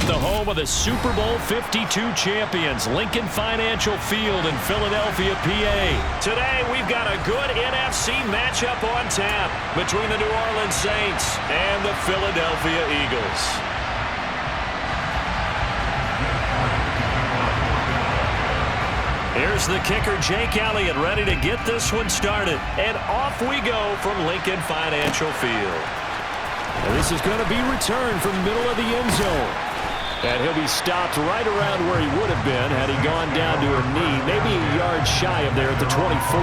the home of the Super Bowl 52 champions, Lincoln Financial Field in Philadelphia, PA. Today, we've got a good NFC matchup on tap between the New Orleans Saints and the Philadelphia Eagles. Here's the kicker, Jake Elliott, ready to get this one started. And off we go from Lincoln Financial Field. And this is going to be returned from the middle of the end zone. And he'll be stopped right around where he would have been had he gone down to a knee, maybe a yard shy of there at the 24.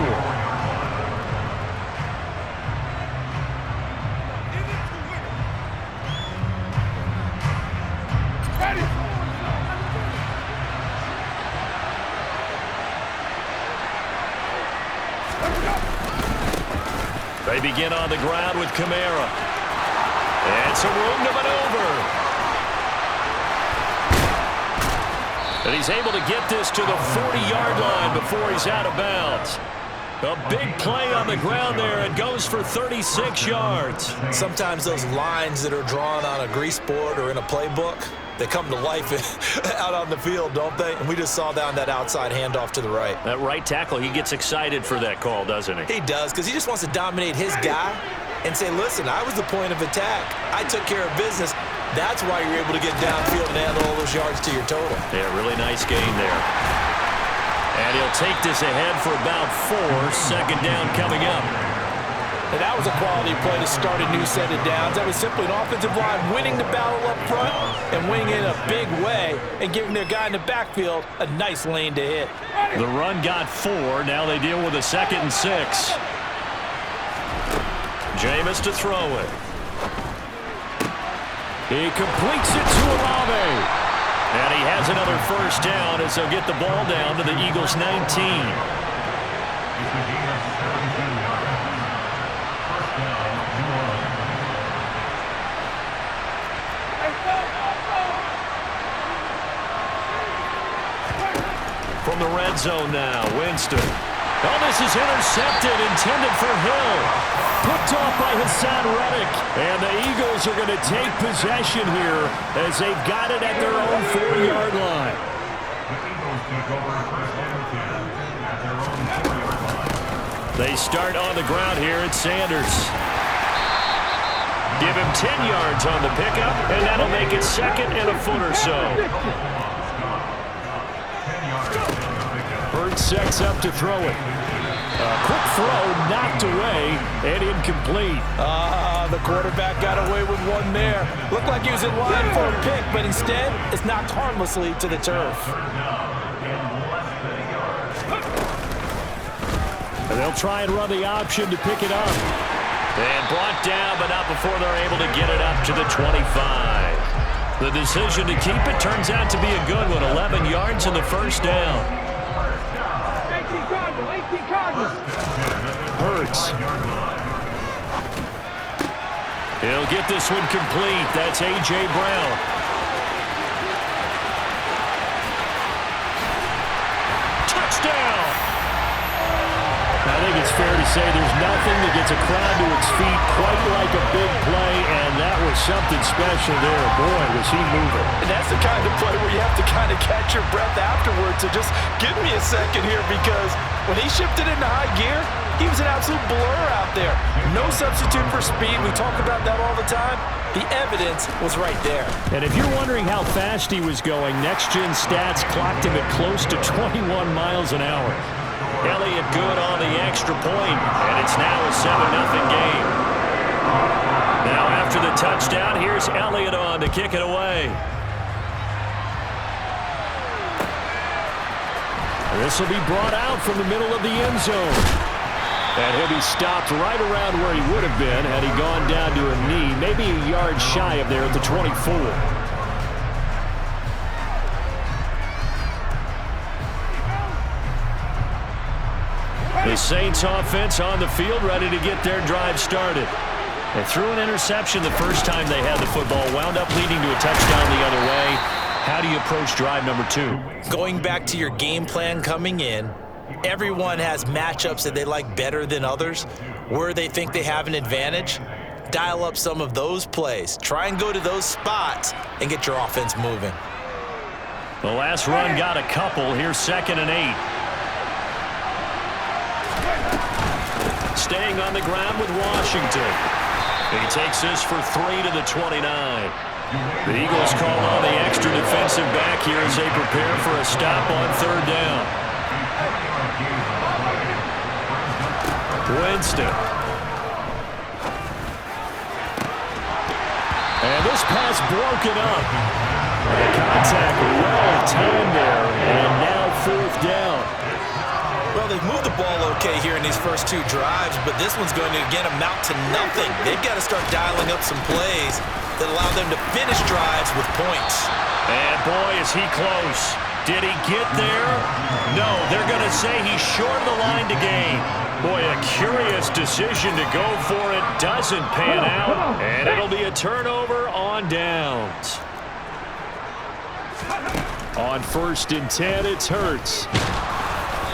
They begin on the ground with Kamara. And some room to maneuver. And he's able to get this to the 40-yard line before he's out of bounds. A big play on the ground there. It goes for 36 yards. Sometimes those lines that are drawn on a grease board or in a playbook, they come to life out on the field, don't they? And we just saw down that outside handoff to the right. That right tackle, he gets excited for that call, doesn't he? He does, because he just wants to dominate his guy and say, listen, I was the point of attack. I took care of business. That's why you're able to get downfield and add all those yards to your total. Yeah, really nice game there. And he'll take this ahead for about 4. Second down coming up. And that was a quality play to start a new set of downs. That was simply an offensive line winning the battle up front and winning in a big way and giving their guy in the backfield a nice lane to hit. The run got 4. Now they deal with a 2nd and 6. Jameis to throw it. He completes it to Olave. And he has another first down as they'll get the ball down to the Eagles' 19. From the red zone now, Winston. Oh, this is intercepted, intended for Hill. Picked off by Hassan Reddick. And the Eagles are going to take possession here as they've got it at their own 4-yard line. They start on the ground here at Sanders. Give him 10 yards on the pickup, and that'll make it 2nd and a foot or so. Bird sets up to throw it. A quick throw knocked away and incomplete. The quarterback got away with one there. Looked like he was in line for a pick, but instead it's knocked harmlessly to the turf. And they'll try and run the option to pick it up. And brought down, but not before they're able to get it up to the 25. The decision to keep it turns out to be a good one. 11 yards in the first down. Hurts. He'll get this one complete. That's A.J. Brown. Touchdown! I think it's fair to say there's nothing that gets a crowd to its feet quite like a big play, and that was something special there. Boy, was he moving. And that's the kind of play where you have to kind of catch your breath afterwards. So just give me a second here, because when he shifted into high gear, he was an absolute blur out there. No substitute for speed. We talk about that all the time. The evidence was right there. And if you're wondering how fast he was going, next-gen stats clocked him at close to 21 miles an hour. Elliott good on the extra point, and it's now a 7-0 game. Now after the touchdown, here's Elliott on to kick it away. This will be brought out from the middle of the end zone. And he'll be stopped right around where he would have been had he gone down to a knee, maybe a yard shy of there at the 24. The Saints offense on the field, ready to get their drive started. They threw an interception the first time they had the football, wound up leading to a touchdown the other way. How do you approach drive number 2? Going back to your game plan coming in, everyone has matchups that they like better than others, where they think they have an advantage. dial up some of those plays. Try and go to those spots and get your offense moving. The last run got a couple. Here's 2nd and 8. Staying on the ground with Washington. He takes this for 3 to the 29. The Eagles call on the extra defensive back here as they prepare for a stop on 3rd down. Winston. And this pass broken up. The contact well timed there, and now 4th down. Well, they've moved the ball okay here in these first 2 drives, but this one's going to, again, amount to nothing. They've got to start dialing up some plays that allow them to finish drives with points. And, boy, is he close. Did he get there? No, they're going to say he's short of the line to gain. Boy, a curious decision to go for it. Doesn't pan out, and it'll be a turnover on downs. On 1st and 10, it's Hurts.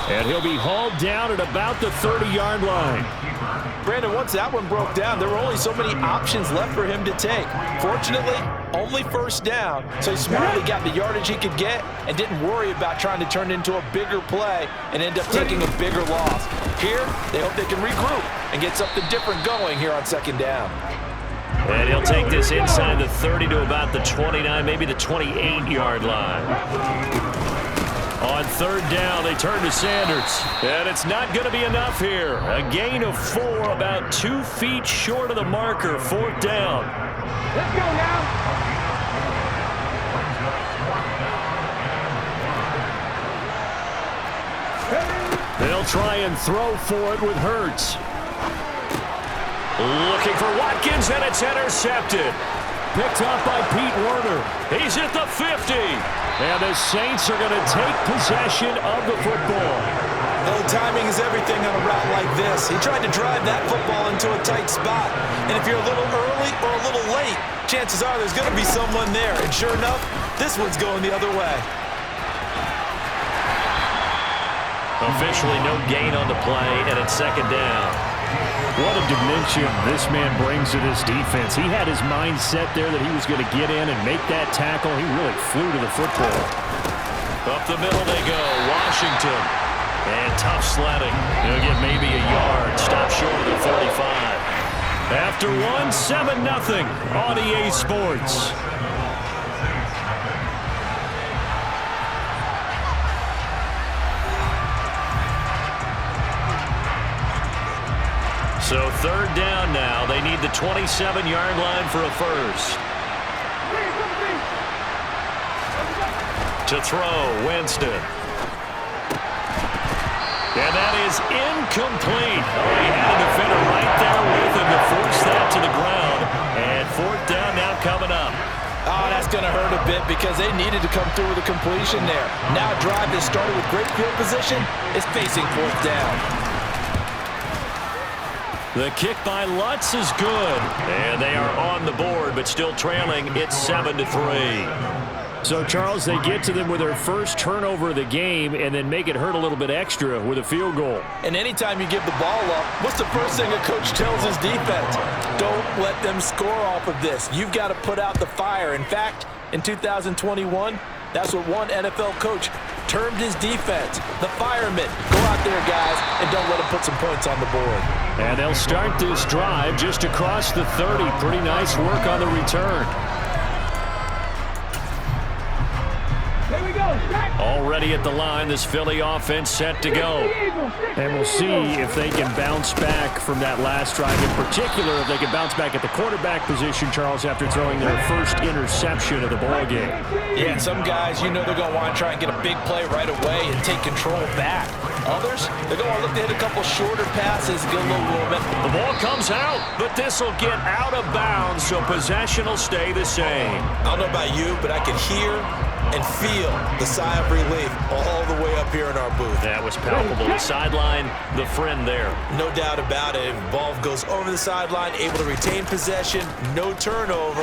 And he'll be hauled down at about the 30-yard line. Brandon, once that one broke down, there were only so many options left for him to take. Fortunately, only 1st down, so he smartly got the yardage he could get and didn't worry about trying to turn it into a bigger play and end up taking a bigger loss. Here, they hope they can regroup and get something different going here on 2nd down. And he'll take this inside the 30 to about the 29, maybe the 28-yard line. On 3rd down, they turn to Sanders. And it's not going to be enough here. A gain of 4, about 2 feet short of the marker. 4th down. Let's go now. They'll try and throw for it with Hurts. Looking for Watkins, and it's intercepted. Picked up by Pete Werner. He's at the 50. And the Saints are going to take possession of the football. Well, timing is everything on a route like this. He tried to drive that football into a tight spot. And if you're a little early or a little late, chances are there's going to be someone there. And sure enough, this one's going the other way. Officially no gain on the play, and it's 2nd down. What a dimension this man brings to this defense. He had his mind set there that he was going to get in and make that tackle. He really flew to the football. Up the middle they go. Washington. And tough sledding. He'll get maybe a yard. Stop short of the 45. After one, 7-0 on EA Sports. So 3rd down now. They need the 27-yard line for a first. To throw, Winston. And that is incomplete. Oh, he had a defender right there with him to force that to the ground. And 4th down now coming up. Oh, that's going to hurt a bit because they needed to come through with a completion there. Now a drive that started with great field position is facing 4th down. The kick by Lutz is good. And they are on the board, but still trailing. It's 7-3. So, Charles, they get to them with their first turnover of the game and then make it hurt a little bit extra with a field goal. And anytime you give the ball up, what's the first thing a coach tells his defense? Don't let them score off of this. You've got to put out the fire. In fact, in 2021, that's what one NFL coach termed his defense, the firemen. Go out there, guys, and don't let them put some points on the board. And they'll start this drive just across the 30. Pretty nice work on the return. Already at the line, this Philly offense set to go. And we'll see if they can bounce back from that last drive. In particular, if they can bounce back at the quarterback position, Charles, after throwing their first interception of the ball game. Yeah, some guys, you know they're going to want to try and get a big play right away and take control back. Others, they're going to look to hit a couple shorter passes, get a little movement. The ball comes out, but this will get out of bounds, so possession will stay the same. I don't know about you, but I can hear and feel the sigh of relief all the way up here in our booth. That was palpable. The sideline, the friend there. No doubt about it. Ball goes over the sideline, able to retain possession, no turnover.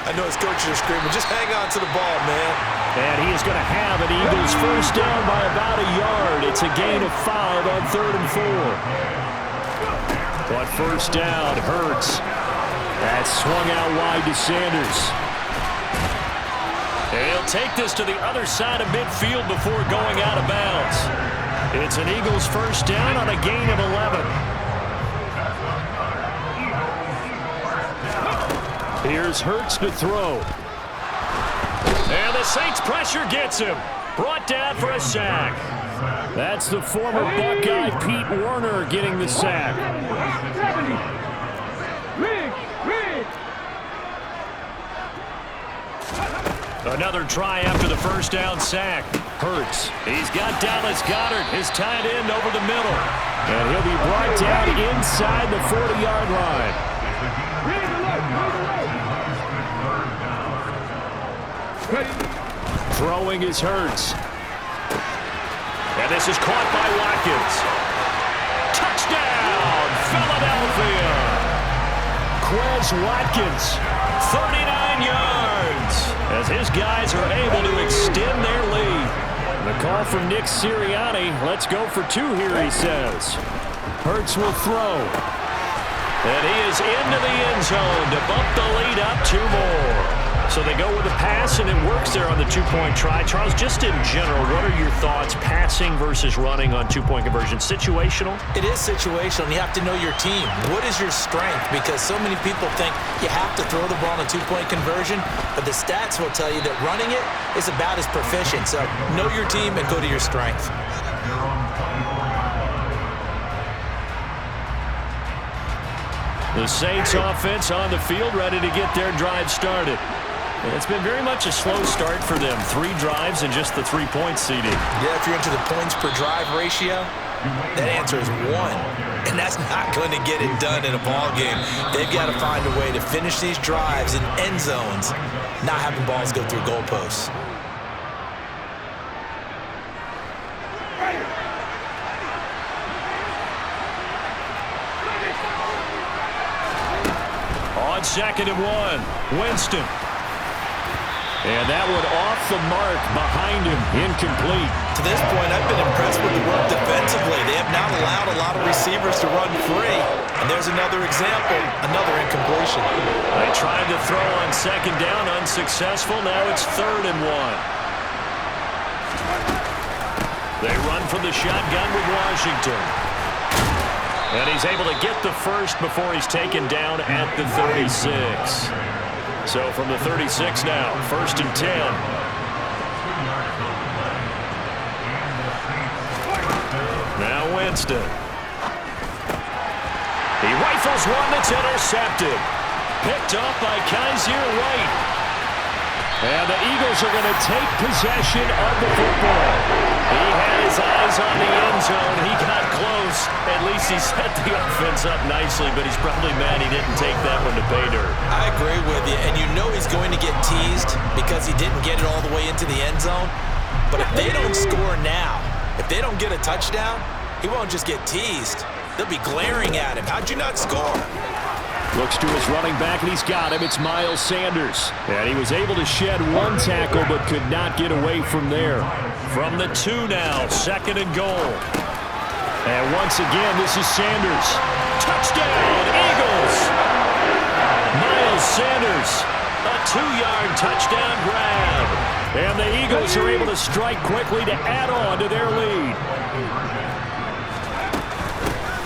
I know his coaches are screaming, just hang on to the ball, man. And he is going to have an Eagles first down by about a yard. It's a gain of 5 on 3rd and 4. But first down, Hurts. That's swung out wide to Sanders. And he'll take this to the other side of midfield before going out of bounds. It's an Eagles first down on a gain of 11. Here's Hurts to throw. And the Saints pressure gets him. Brought down for a sack. That's the former Buckeye Pete Werner getting the sack. Another try after the first down sack. Hurts. He's got Dallas Goedert, his tight end, over the middle. And he'll be brought down inside the 40-yard line. Throwing is Hurts. And this is caught by Watkins. Touchdown, Philadelphia. Quez Watkins, 39 yards. As his guys are able to extend their lead. The call from Nick Sirianni. Let's go for two here, he says. Hurts will throw. And he is into the end zone to bump the lead up two more. So they go with a pass, and it works there on the two-point try. Charles, just in general, what are your thoughts passing versus running on two-point conversion? Situational? It is situational, and you have to know your team. What is your strength? Because so many people think you have to throw the ball on a two-point conversion, but the stats will tell you that running it is about as proficient. So know your team and go to your strength. The Saints offense on the field, ready to get their drive started. It's been very much a slow start for them. 3 drives and just the 3-point seeding. Yeah, if you're into the points per drive ratio, that answer is 1. And that's not going to get it done in a ball game. They've got to find a way to finish these drives in end zones, not having balls go through goalposts. On 2nd and 1, Winston. And that one off the mark behind him, incomplete. To this point, I've been impressed with the work defensively. They have not allowed a lot of receivers to run free. And there's another example, another incompletion. They tried to throw on 2nd down, unsuccessful. Now it's 3rd and 1. They run from the shotgun with Washington. And he's able to get the first before he's taken down at the 36. So from the 36 now, 1st and 10. Now Winston. He rifles one that's intercepted. Picked off by Kaiser White. And the Eagles are going to take possession of the football. He had his eyes on the end zone. He got close. At least he set the offense up nicely, but he's probably mad he didn't take that one to pay dirt. I agree with you, and you know he's going to get teased because he didn't get it all the way into the end zone. But if they don't score now, if they don't get a touchdown, he won't just get teased. They'll be glaring at him. How'd you not score? Looks to his running back, and he's got him. It's Miles Sanders. And he was able to shed one tackle, but could not get away from there. From the 2 now, 2nd and goal. And once again, this is Sanders. Touchdown, Eagles! Miles Sanders, a 2-yard touchdown grab. And the Eagles are able to strike quickly to add on to their lead.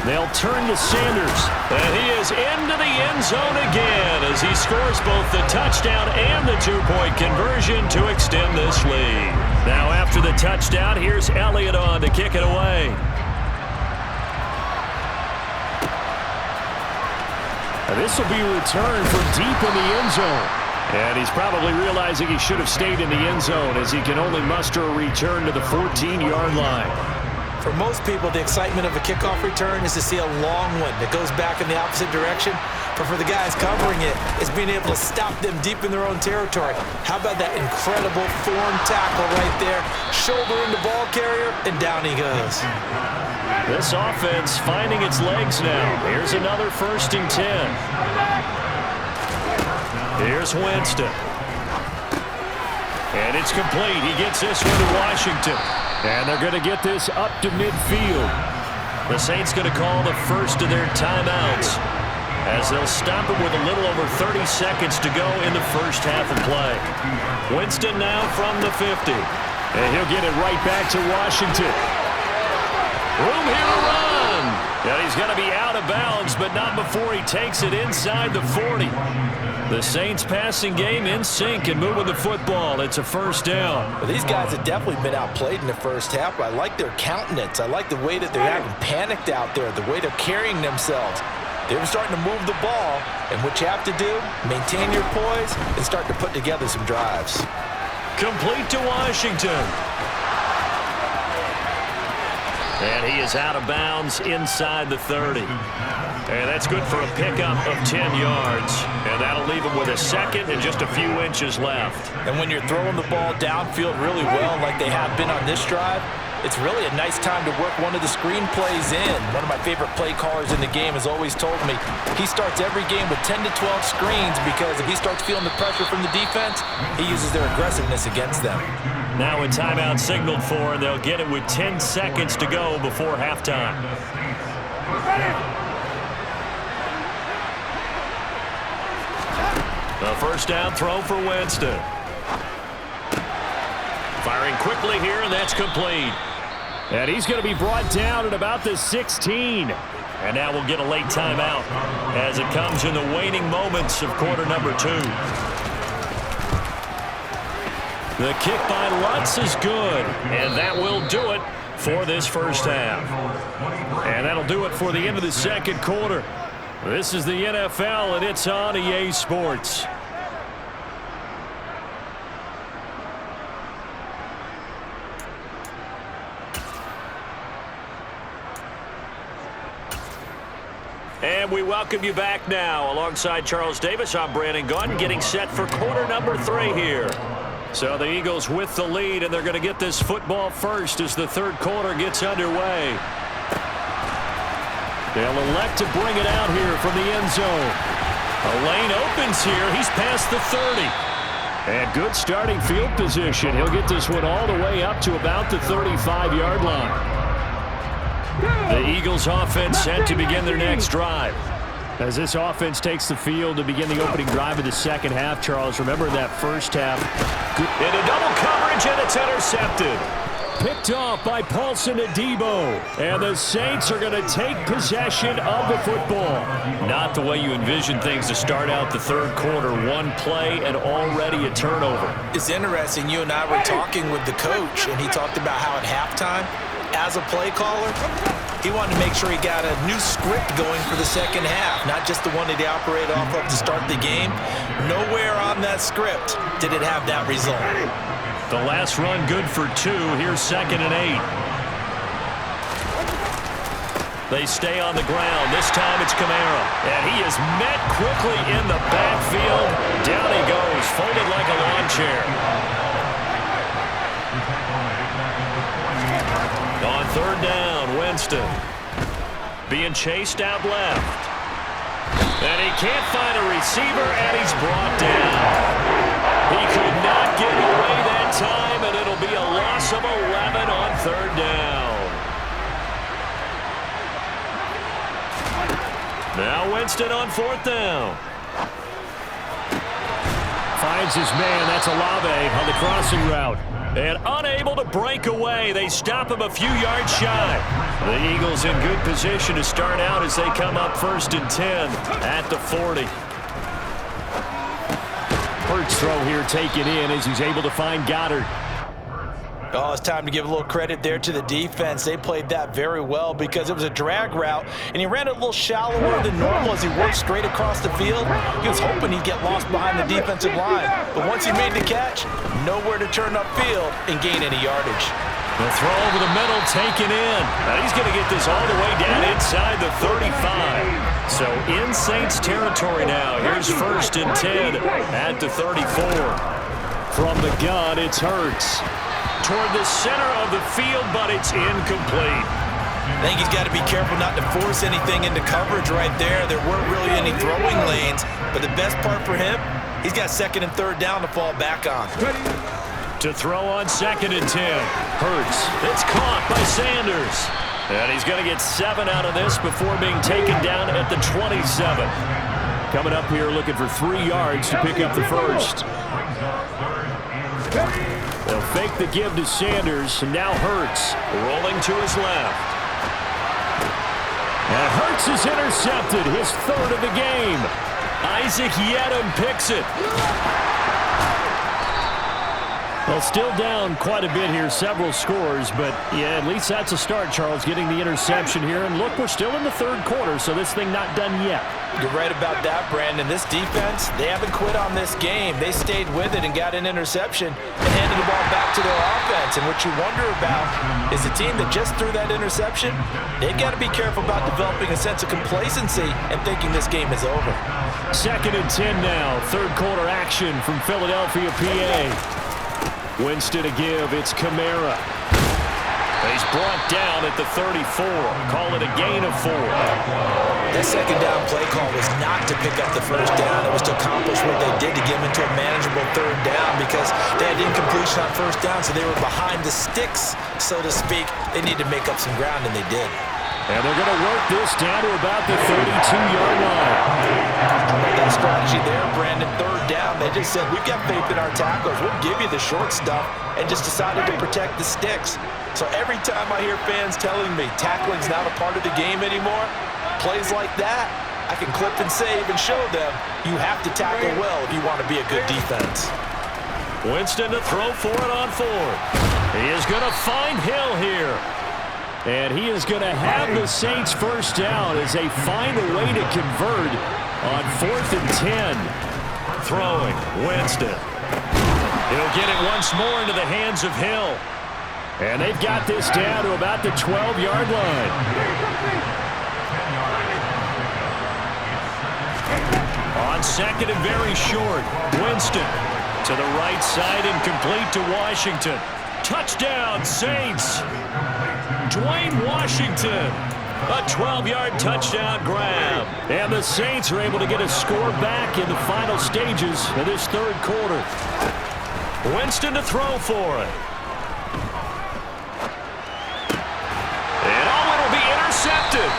They'll turn to Sanders, and he is into the end zone again as he scores both the touchdown and the 2-point conversion to extend this lead. Now after the touchdown, here's NELLWD on to kick it away. This will be returned from deep in the end zone. And he's probably realizing he should have stayed in the end zone as he can only muster a return to the 14-yard line. For most people, the excitement of a kickoff return is to see a long one that goes back in the opposite direction. But for the guys covering it, it's being able to stop them deep in their own territory. How about that incredible form tackle right there? Shoulder into ball carrier, and down he goes. This offense finding its legs now. Here's another 1st and 10. Here's Winston. And it's complete. He gets this one to Washington. And they're going to get this up to midfield. The Saints going to call the first of their timeouts as as they'll stop him with a little over 30 seconds to go in the first half of play. Winston now from the 50. And he'll get it right back to Washington. Room here to run. And he's going to be out of bounds, but not before he takes it inside the 40. The Saints passing game in sync and moving the football. It's a first down. Well, these guys have definitely been outplayed in the first half. I like their countenance. I like the way that they're having panicked out there, the way they're carrying themselves. They're starting to move the ball, and what you have to do, maintain your poise and start to put together some drives. Complete to Washington. And he is out of bounds inside the 30. And that's good for a pickup of 10 yards. And that'll leave him with a second and just a few inches left. And when you're throwing the ball downfield really well like they have been on this drive, it's really a nice time to work one of the screen plays in. One of my favorite play callers in the game has always told me he starts every game with 10 to 12 screens because if he starts feeling the pressure from the defense, he uses their aggressiveness against them. Now a timeout signaled for, and they'll get it with 10 seconds to go before halftime. A first down throw for Winston. Firing quickly here, and that's complete. And he's going to be brought down at about the 16. And now we'll get a late timeout as it comes in the waning moments of quarter number 2. The kick by Lutz is good, and that will do it for this first half. And that'll do it for the end of the second quarter. This is the NFL, and it's on EA Sports. And we welcome you back now. Alongside Charles Davis, I'm Brandon Gunn, getting set for quarter number 3 here. So the Eagles with the lead, and they're going to get this football first as the third quarter gets underway. They'll elect to bring it out here from the end zone. A lane opens here. He's past the 30. And good starting field position. He'll get this one all the way up to about the 35-yard line. The Eagles offense set to begin their next drive. As this offense takes the field to begin the opening drive of the second half, Charles, remember that first half. Into double coverage, and it's intercepted. Picked off by Paulson Adebo. And the Saints are going to take possession of the football. Not the way you envision things to start out the third quarter. One play and already a turnover. It's interesting. You and I were talking with the coach, and he talked about how at halftime, as a play caller, he wanted to make sure he got a new script going for the second half, not just the one that he operated off of to start the game. Nowhere on that script did it have that result. The last run good for 2. Here's 2nd and 8. They stay on the ground. This time it's Kamara. And he is met quickly in the backfield. Down he goes, folded like a lawn chair. On third down, Winston being chased out left. And he can't find a receiver, and he's brought down. He could not get away that time, and it'll be a loss of 11 on third down. Now Winston on fourth down. Finds his man. That's Olave on the crossing route. And unable to break away. They stop him a few yards shy. The Eagles in good position to start out as they come up 1st and 10 at the 40. Hurts throw here taken in as he's able to find Goddard. Oh, it's time to give a little credit there to the defense. They played that very well because it was a drag route, and he ran it a little shallower than normal as he worked straight across the field. He was hoping he'd get lost behind the defensive line, but once he made the catch, nowhere to turn upfield and gain any yardage. The throw over the middle taken in. Now he's going to get this all the way down inside the 35. So in Saints territory now. Here's 1st and 10 at the 34. From the gun, it's Hurts. Toward the center of the field, but it's incomplete. I think he's got to be careful not to force anything into coverage right there. There weren't really any throwing lanes, but the best part for him, he's got 2nd and 3rd down to fall back on. To throw on 2nd and 10. Hurts. It's caught by Sanders. And he's going to get 7 out of this before being taken down at the 27. Coming up here looking for 3 yards to pick up the first. They'll fake the give to Sanders, and now Hurts rolling to his left. And Hurts is intercepted, his 3rd of the game. Isaac Yedem picks it. Well, still down quite a bit here, several scores, but yeah, at least that's a start, Charles, getting the interception here. And look, we're still in the 3rd quarter, so this thing not done yet. You're right about that, Brandon. This defense, they haven't quit on this game. They stayed with it and got an interception and handed the ball back to their offense. And what you wonder about is the team that just threw that interception, they've got to be careful about developing a sense of complacency and thinking this game is over. 2nd and 10 now, 3rd quarter action from Philadelphia, PA. Winston to give, it's Kamara. He's brought down at the 34. Call it a gain of 4. That 2nd down play call was not to pick up the 1st down. It was to accomplish what they did to get them into a manageable 3rd down because they had incompletion on 1st down, so they were behind the sticks, so to speak. They needed to make up some ground, and they did. And they're going to work this down to about the 32-yard line. That strategy there, Brandon, 3rd down. They just said, we've got faith in our tackles. We'll give you the short stuff, and just decided to protect the sticks. So every time I hear fans telling me tackling's not a part of the game anymore, plays like that, I can clip and save and show them you have to tackle well if you want to be a good defense. Winston to throw for it on 4th. He is going to find Hill here. And he is going to have the Saints 1st down as they find a way to convert on 4th and 10. Throwing, Winston. He'll get it once more into the hands of Hill. And they've got this down to about the 12-yard line. On 2nd and very short, Winston to the right side and complete to Washington. Touchdown, Saints. Dwayne Washington, a 12-yard touchdown grab. And the Saints are able to get a score back in the final stages of this 3rd quarter. Winston to throw for it. And it'll be intercepted.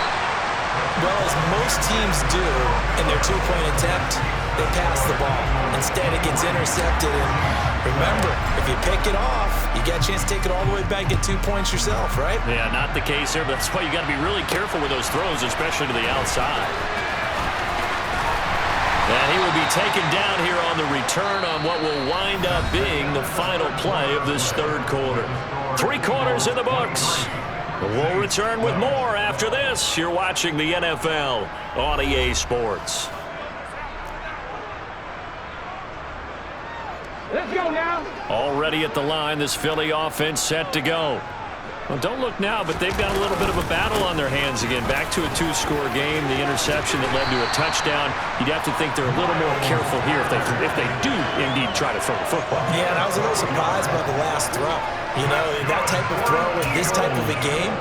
Well, as most teams do in their 2-point attempt, they pass the ball. Instead, it gets intercepted. And remember, if you pick it off, you got a chance to take it all the way back, get 2 points yourself, right? Yeah, not the case there, but that's why you got to be really careful with those throws, especially to the outside. And he will be taken down here on the return on what will wind up being the final play of this 3rd quarter. 3 quarters in the books. We'll return with more after this. You're watching the NFL on EA Sports. Let's go now. Already at the line, this Philly offense set to go. Well, don't look now, but they've got a little bit of a battle on their hands again. Back to a 2-score game, the interception that led to a touchdown. You'd have to think they're a little more careful here if they do indeed try to throw the football. Yeah, and I was a little surprised by the last throw. You know, that type of throw in this type of a game,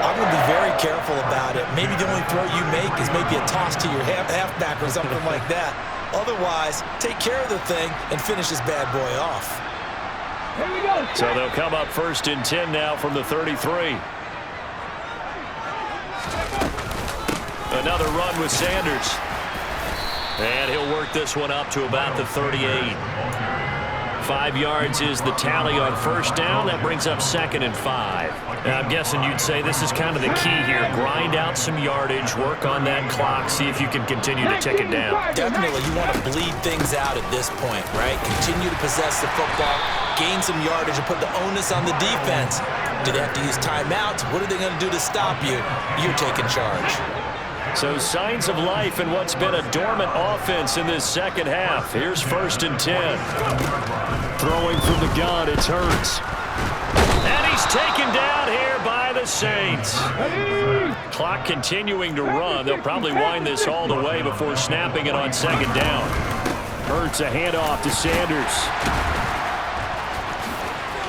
I'm going to be very careful about it. Maybe the only throw you make is maybe a toss to your halfback or something like that. Otherwise, take care of the thing and finish this bad boy off. Here we go. So they'll come up 1st and 10 now from the 33. Another run with Sanders. And he'll work this one up to about the 38. 5 yards is the tally on 1st down. That brings up 2nd and 5. Now, I'm guessing you'd say this is kind of the key here. Grind out some yardage, work on that clock, see if you can continue to tick it down. Definitely, you want to bleed things out at this point, right? Continue to possess the football, gain some yardage, and put the onus on the defense. Do they have to use timeouts? What are they going to do to stop you? You're taking charge. So signs of life in what's been a dormant offense in this 2nd half. Here's 1st and 10. Throwing from the gun, it's Hurts. And he's taken down here by the Saints. Clock continuing to run. They'll probably wind this all the way before snapping it on 2nd down. Hurts a handoff to Sanders.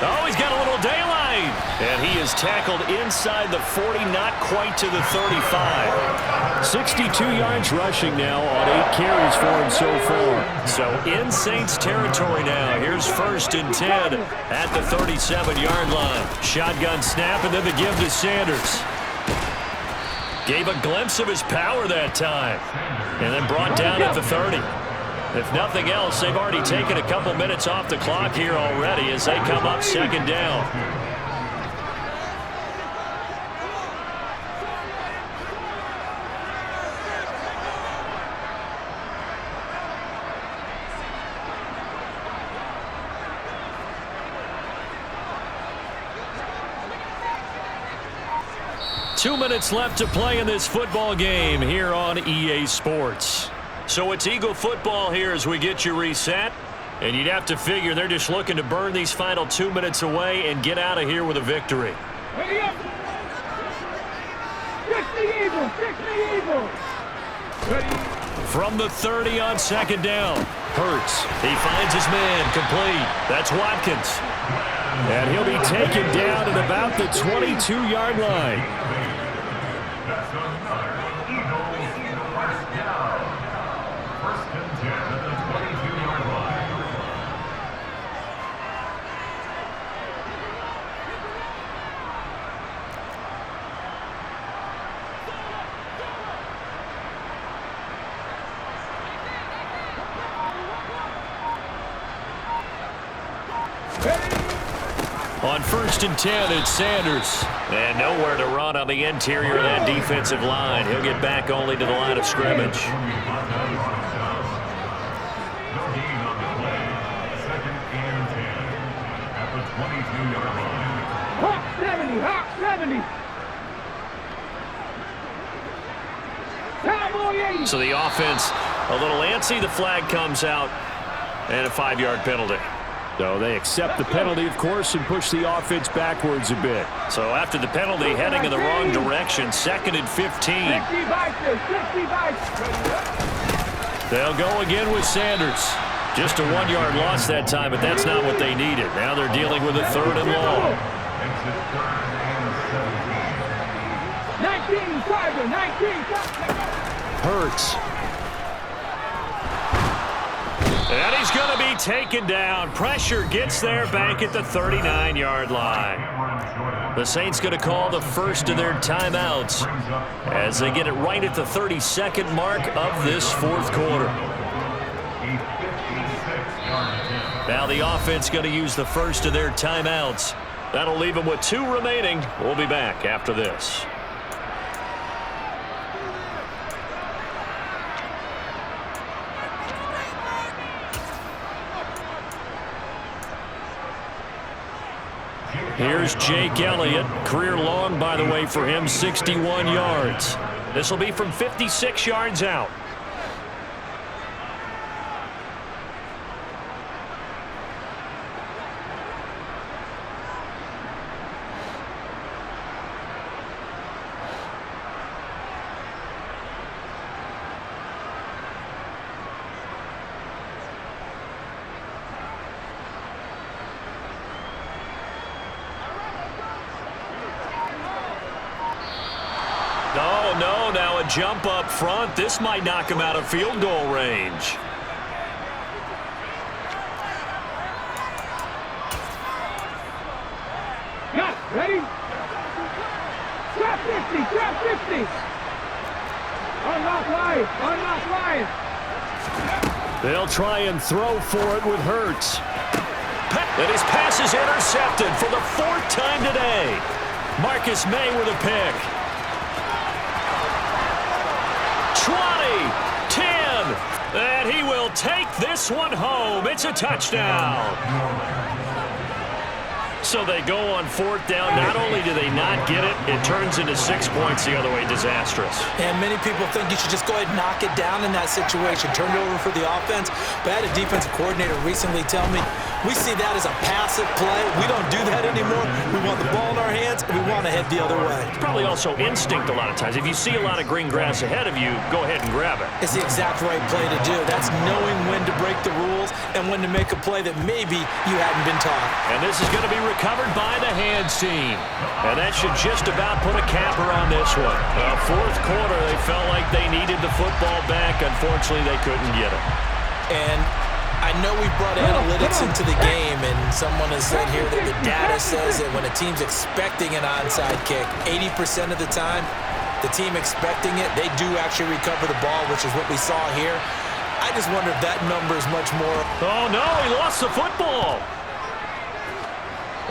Oh, he's got a little daylight. And he is tackled inside the 40, not quite to the 35. 62 yards rushing now on 8 carries for him so far. So in Saints territory now. Here's 1st and 10 at the 37-yard line. Shotgun snap and then the give to Sanders. Gave a glimpse of his power that time. And then brought down at the 30. If nothing else, they've already taken a couple minutes off the clock here already as they come up second down. Two minutes left to play in this football game here on EA Sports. So it's Eagle football here as we get you reset. And you'd have to figure they're just looking to burn these final 2 minutes away and get out of here with a victory. Ready up. 60 Eagles, 60 Eagles. Ready. From the 30 on second down. Hurts. He finds his man complete. That's Watkins. And he'll be taken down at about the 22-yard line. On 1st and 10, it's Sanders. And nowhere to run on the interior of that defensive line. He'll get back only to the line of scrimmage. 70, hot 70. Cowboy 80. So the offense a little antsy. The flag comes out and a 5-yard penalty. So they accept the penalty, of course, and push the offense backwards a bit. So after the penalty, heading in the wrong direction, 2nd and 15. They'll go again with Sanders. Just a 1-yard loss that time, but that's not what they needed. Now they're dealing with a 3rd and long. 19, 19. Hurts. And he's going to be taken down. Pressure gets there back at the 39-yard line. The Saints going to call the first of their timeouts as they get it right at the 32nd mark of this 4th quarter. Now the offense going to use the first of their timeouts. That'll leave them with 2 remaining. We'll be back after this. Here's Jake Elliott. Career long, by the way, for him, 61 yards. This will be from 56 yards out. Now a jump up front. This might knock him out of field goal range. Yeah, ready? Trap 50, trap 50. Unlock line. They'll try and throw for it with Hurts. And his pass is intercepted for the 4th time today. Marcus May with a pick. 20, 10, and he will take this one home. It's a touchdown. So they go on 4th down. Not only do they not get it, it turns into 6 points the other way. Disastrous. And many people think you should just go ahead and knock it down in that situation. Turn it over for the offense. But I had a defensive coordinator recently tell me, we see that as a passive play. We don't do that anymore. We want the ball in our hands, and we want to head the other way. It's probably also instinct a lot of times. If you see a lot of green grass ahead of you, go ahead and grab it. It's the exact right play to do. That's knowing when to break the rules and when to make a play that maybe you hadn't been taught. And this is going to be recovered by the hands team. And that should just about put a capper on this one. 4th quarter, they felt like they needed the football back. Unfortunately, they couldn't get it. And I know we brought analytics into the game, and someone has said here that the data says that when a team's expecting an onside kick, 80% of the time, the team expecting it, they do actually recover the ball, which is what we saw here. I just wonder if that number is much more. Oh, no, he lost the football.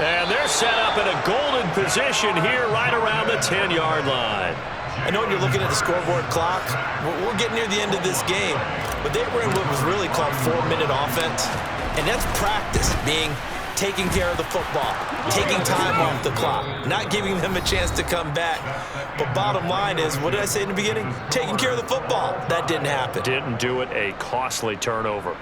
And they're set up in a golden position here right around the 10-yard line. I know when you're looking at the scoreboard clock, we're getting near the end of this game, but they were in what was really called 4-minute offense, and that's practice, being taking care of the football, taking time off the clock, not giving them a chance to come back. But bottom line is, what did I say in the beginning? Taking care of the football. That didn't happen. Didn't do it, a costly turnover.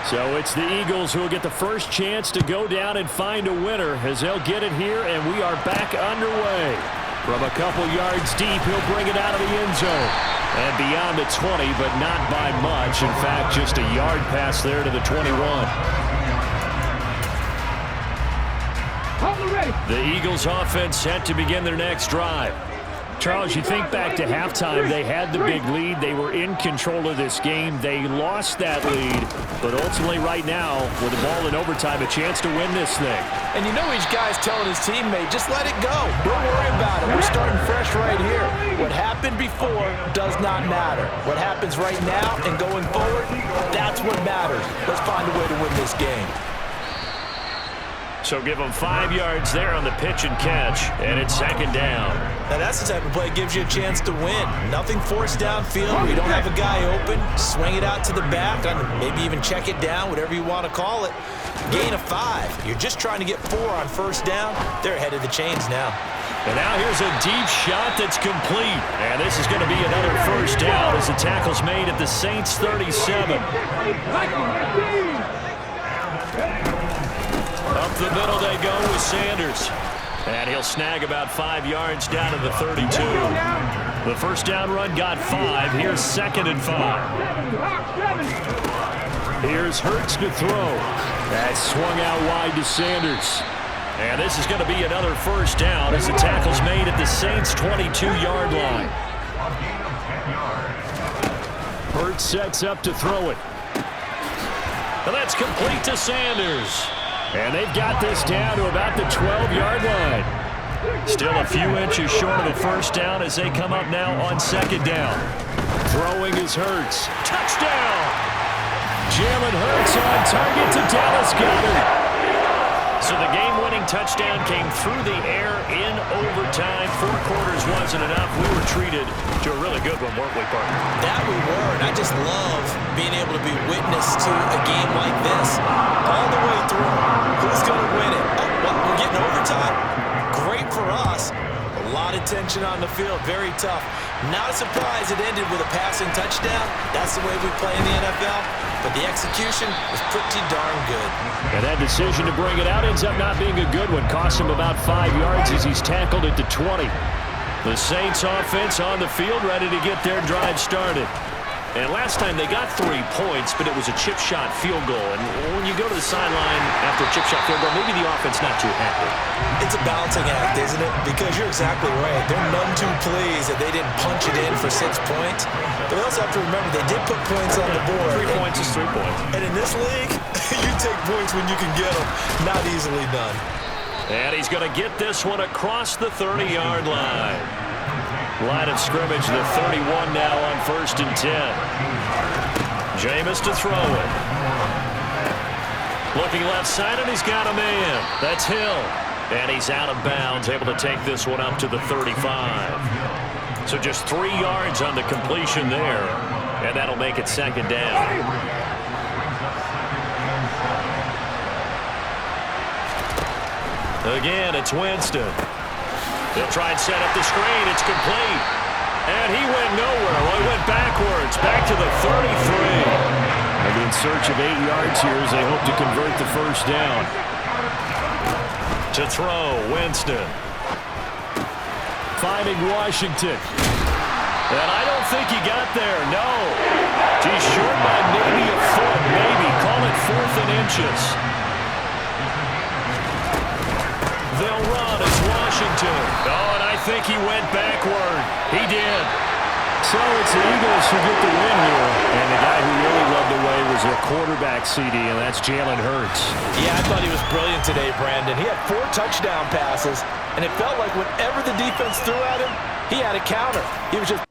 So it's the Eagles who will get the first chance to go down and find a winner as they'll get it here, and we are back underway. From a couple yards deep, he'll bring it out of the end zone. And beyond the 20, but not by much. In fact, just a yard pass there to the 21. The Eagles offense set to begin their next drive. Charles, you think back to halftime, they had the big lead. They were in control of this game. They lost that lead, but ultimately right now, with the ball in overtime, a chance to win this thing. And you know each guy's telling his teammate, just let it go. Don't worry about it. We're starting fresh right here. What happened before does not matter. What happens right now and going forward, that's what matters. Let's find a way to win this game. So give them 5 yards there on the pitch and catch, and it's second down. Now that's the type of play that gives you a chance to win. Nothing forced downfield where you don't have a guy open. Swing it out to the back, maybe even check it down, whatever you want to call it. Gain of 5. You're just trying to get 4 on first down. They're ahead of the chains now. And now here's a deep shot that's complete. And this is going to be another first down as the tackle's made at the Saints 37. Up the middle they go with Sanders. And he'll snag about 5 yards down to the 32. The first down run got 5. Here's second and 5. Here's Hurts to throw. That swung out wide to Sanders. And this is going to be another first down as the tackle's made at the Saints' 22-yard line. Hurts sets up to throw it. And that's complete to Sanders. And they've got this down to about the 12-yard line. Still a few inches short of the first down as they come up now on second down. Throwing is Hurts. Touchdown! Jalen Hurts on target to Dallas Goedert. So the game-winning touchdown came through the air in overtime. 4 quarters wasn't enough. We were treated to a really good one, weren't we, partner? That we were, and I just love being able to be witness to a game like this all the way through. Who's going to win it? Oh, what, we're getting overtime? Great for us. A lot of tension on the field. Very tough. Not a surprise it ended with a passing touchdown. That's the way we play in the NFL. But the execution was pretty darn good. And that decision to bring it out ends up not being a good one. Cost him about 5 yards as he's tackled at the 20. The Saints offense on the field ready to get their drive started. And last time they got 3 points, but it was a chip shot field goal. And when you go to the sideline after a chip shot field goal, maybe the offense not too happy. It's a balancing act, isn't it? Because you're exactly right. They're none too pleased that they didn't punch it in for 6 points. But they also have to remember they did put points on the board. 3 points is 3 points. And in this league, you take points when you can get them. Not easily done. And he's going to get this one across the 30-yard line. Line of scrimmage, the 31 now on 1st and 10. Jameis to throw it. Looking left side, and he's got a man. That's Hill. And he's out of bounds, able to take this one up to the 35. So just 3 yards on the completion there. And that'll make it second down. Again, it's Winston. They'll try and set up the screen. It's complete. And he went nowhere. Well, he went backwards. Back to the 33. And in search of 8 yards here as they hope to convert the first down. To throw, Winston. Finding Washington. And I don't think he got there. No. He's short by maybe a foot. Maybe. Call it 4th and inches. They'll run as Washington. Oh, and I think he went backward. He did. So it's the Eagles who get the win here. And the guy who really led the way was their quarterback, CD, and that's Jalen Hurts. Yeah, I thought he was brilliant today, Brandon. He had 4 touchdown passes, and it felt like whenever the defense threw at him, he had a counter. He was just